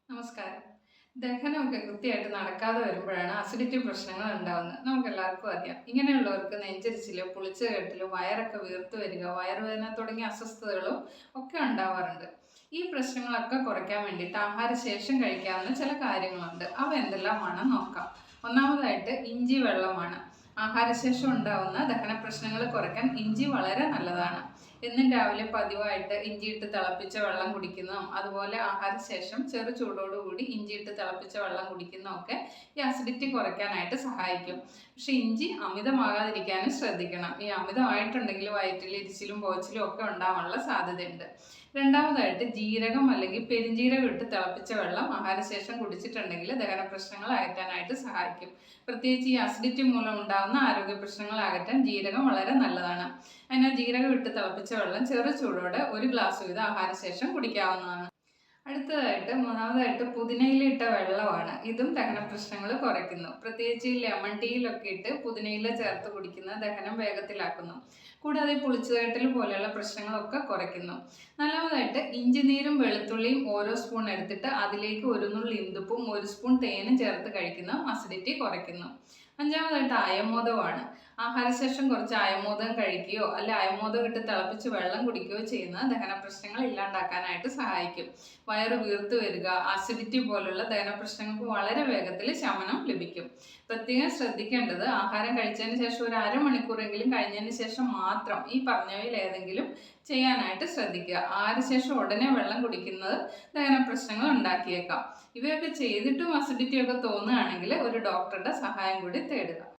നമസ്കാരം. ദഹനമൊക്കെ കൃത്യമായിട്ട് നടക്കാതെ വരുമ്പോഴാണ് അസിഡിറ്റി പ്രശ്നങ്ങൾ ഉണ്ടാവുന്നത്. നമുക്കെല്ലാവർക്കും അറിയാം. ഇങ്ങനെയുള്ളവർക്ക് നെഞ്ചെരിച്ചില്, പുളിച്ചുകേട്ടല്, വയറൊക്കെ വീർത്ത് വരിക, വയറുവേദന തുടങ്ങിയ അസ്വസ്ഥതകളും ഒക്കെ ഉണ്ടാവാറുണ്ട്. ഈ പ്രശ്നങ്ങളൊക്കെ കുറയ്ക്കാൻ വേണ്ടിയിട്ട് ആഹാരശേഷം കഴിക്കാവുന്ന ചില കാര്യങ്ങളുണ്ട്. അവ എന്തെല്ലാമാണെന്ന് നോക്കാം. ഒന്നാമതായിട്ട് ഇഞ്ചി വെള്ളമാണ്. ആഹാരശേഷം ഉണ്ടാവുന്ന ദഹന പ്രശ്നങ്ങൾ കുറയ്ക്കാൻ ഇഞ്ചി വളരെ നല്ലതാണ്. എന്നും രാവിലെ പതിവായിട്ട് ഇഞ്ചിയിട്ട് തിളപ്പിച്ച വെള്ളം കുടിക്കുന്നതും അതുപോലെ ആഹാരശേഷം ചെറു ചൂടോടുകൂടി ഇഞ്ചിയിട്ട് തിളപ്പിച്ച വെള്ളം കുടിക്കുന്നതൊക്കെ ഈ അസിഡിറ്റി കുറയ്ക്കാനായിട്ട് സഹായിക്കും. പക്ഷെ ഇഞ്ചി അമിതമാകാതിരിക്കാനും ശ്രദ്ധിക്കണം. ഈ അമിതമായിട്ടുണ്ടെങ്കിൽ വയറ്റിൽ എരിച്ചിലും പോച്ചിലും ഒക്കെ ഉണ്ടാവാനുള്ള സാധ്യതയുണ്ട്. രണ്ടാമതായിട്ട് ജീരകം അല്ലെങ്കിൽ പെരുംജീരകം ഇട്ട് തിളപ്പിച്ച വെള്ളം ആഹാരശേഷം കുടിച്ചിട്ടുണ്ടെങ്കിൽ ദഹന പ്രശ്നങ്ങൾ അകറ്റാനായിട്ട് സഹായിക്കും. പ്രത്യേകിച്ച് ഈ അസിഡിറ്റി മൂലം ഉണ്ടാകുന്ന ആരോഗ്യ പ്രശ്നങ്ങൾ അകറ്റാൻ ജീരകം വളരെ നല്ലതാണ്. അതിനാൽ ജീരകം ഇട്ട് തിളപ്പിച്ച വെള്ളം ചെറു ചൂടോടെ ഒരു ഗ്ലാസ് വീതം ആഹാരശേഷം കുടിക്കാവുന്നതാണ്. അടുത്തതായിട്ട് മൂന്നാമതായിട്ട് പുതിനയില ഇട്ട വെള്ളമാണ്. ഇതും ദഹന പ്രശ്നങ്ങൾ കുറയ്ക്കുന്നു. പ്രത്യേകിച്ച് ഈ ലെമൺ ടീയിലൊക്കെ ഇട്ട് പുതിനയില ചേർത്ത് കുടിക്കുന്ന ദഹനം വേഗത്തിലാക്കുന്നു. കൂടാതെ പുളിച്ചുതേട്ടൽ പോലെയുള്ള പ്രശ്നങ്ങളൊക്കെ കുറയ്ക്കുന്നു. നാലാമതായിട്ട് ഇഞ്ചിനീരും വെളുത്തുള്ളിയും ഓരോ സ്പൂൺ എടുത്തിട്ട് അതിലേക്ക് ഒരു നുള്ളി ഇന്ദുപ്പും ഒരു സ്പൂൺ തേനും ചേർത്ത് കഴിക്കുന്ന അസിഡിറ്റി കുറയ്ക്കുന്നു. അഞ്ചാമതായിട്ട് അയമോദകമാണ്. ആഹാരശേഷം കുറച്ച് അയമോദകം കഴിക്കുകയോ അല്ല അയമോദകം ഇട്ട് തിളപ്പിച്ച് വെള്ളം കുടിക്കുകയോ ചെയ്യുന്ന ദഹന പ്രശ്നങ്ങൾ ഇല്ലാണ്ടാക്കാനായിട്ട് സഹായിക്കും. വയറ് വീർത്ത് വരിക, അസിഡിറ്റി പോലുള്ള ദഹന പ്രശ്നങ്ങൾക്ക് വളരെ വേഗത്തിൽ ശമനം ലഭിക്കും. പ്രത്യേകം ശ്രദ്ധിക്കേണ്ടത് ആഹാരം കഴിച്ചതിന് ശേഷം ഒരു അരമണിക്കൂറെങ്കിലും കഴിഞ്ഞതിന് ശേഷം മാത്രം ഈ പറഞ്ഞവയിൽ ഏതെങ്കിലും ചെയ്യാനായിട്ട് ശ്രദ്ധിക്കുക. ആഹാരശേഷം ഉടനെ വെള്ളം കുടിക്കുന്നത് ദഹന പ്രശ്നങ്ങൾ ഉണ്ടാക്കിയേക്കാം. ഇവയൊക്കെ ചെയ്തിട്ടും അസിഡിറ്റി ഒക്കെ തോന്നുകയാണെങ്കിൽ ഒരു ഡോക്ടറുടെ സഹായം കൂടി തേടുക.